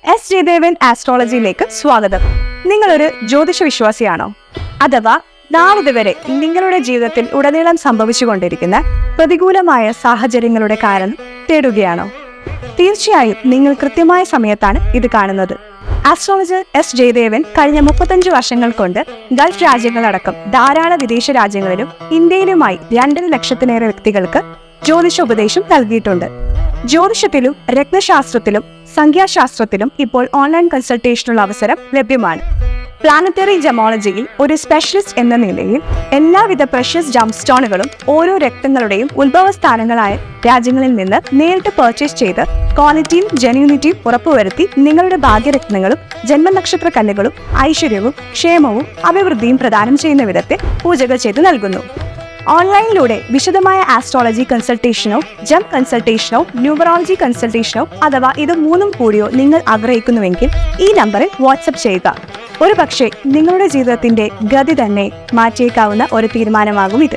S Jayadevan ആസ്ട്രോളജിയിലേക്ക് സ്വാഗതം. നിങ്ങളൊരു ജ്യോതിഷ വിശ്വാസിയാണോ? അഥവാ നാളിതുവരെ നിങ്ങളുടെ ജീവിതത്തിൽ ഉടനീളം സംഭവിച്ചുകൊണ്ടിരിക്കുന്ന പ്രതികൂലമായ സാഹചര്യങ്ങളുടെ കാരണം തേടുകയാണോ? തീർച്ചയായും നിങ്ങൾ കൃത്യമായ സമയത്താണ് ഇത് കാണുന്നത്. ആസ്ട്രോളജർ എസ് ജയദേവൻ കഴിഞ്ഞ 35 വർഷങ്ങൾ കൊണ്ട് ഗൾഫ് രാജ്യങ്ങളടക്കം ധാരാളം വിദേശ രാജ്യങ്ങളിലും ഇന്ത്യയിലുമായി 2.5 ലക്ഷത്തിലേറെ വ്യക്തികൾക്ക് ജ്യോതിഷോപദേശം നൽകിയിട്ടുണ്ട്. ജ്യോതിഷത്തിലും രത്നശാസ്ത്രത്തിലും സംഖ്യാശാസ്ത്രത്തിലും ഇപ്പോൾ ഓൺലൈൻ കൺസൾട്ടേഷനുള്ള അവസരം ലഭ്യമാണ്. പ്ലാനറ്ററി ജമോളജിയിൽ ഒരു സ്പെഷ്യലിസ്റ്റ് എന്ന നിലയിൽ എല്ലാവിധ പ്രഷ്യസ് ജം സ്റ്റോണുകളും ഓരോ രക്തങ്ങളുടെയും ഉത്ഭവസ്ഥാനങ്ങളായ രാജ്യങ്ങളിൽ നിന്ന് നേരിട്ട് പർച്ചേസ് ചെയ്ത് ക്വാളിറ്റിയും ജെന്യൂനിറ്റിയും ഉറപ്പുവരുത്തി നിങ്ങളുടെ ഭാഗ്യരത്നങ്ങളും ജന്മനക്ഷത്ര കല്ലുകളും ഐശ്വര്യവും ക്ഷേമവും അഭിവൃദ്ധിയും പ്രദാനം ചെയ്യുന്ന വിധത്തിൽ പൂജകൾ ചെയ്തു നൽകുന്നു. ഓൺലൈനിലൂടെ വിശദമായ ആസ്ട്രോളജി കൺസൾട്ടേഷനോ ജം കൺസൾട്ടേഷനോ ന്യൂമറോളജി കൺസൾട്ടേഷനോ അഥവാ ഇത് മൂന്നും കൂടിയോ നിങ്ങൾ ആഗ്രഹിക്കുന്നുവെങ്കിൽ ഈ നമ്പറിൽ വാട്സപ്പ് ചെയ്യുക. ഒരു പക്ഷേ നിങ്ങളുടെ ജീവിതത്തിന്റെ ഗതി തന്നെ മാറ്റിയേക്കാവുന്ന ഒരു തീരുമാനമാകും ഇത്.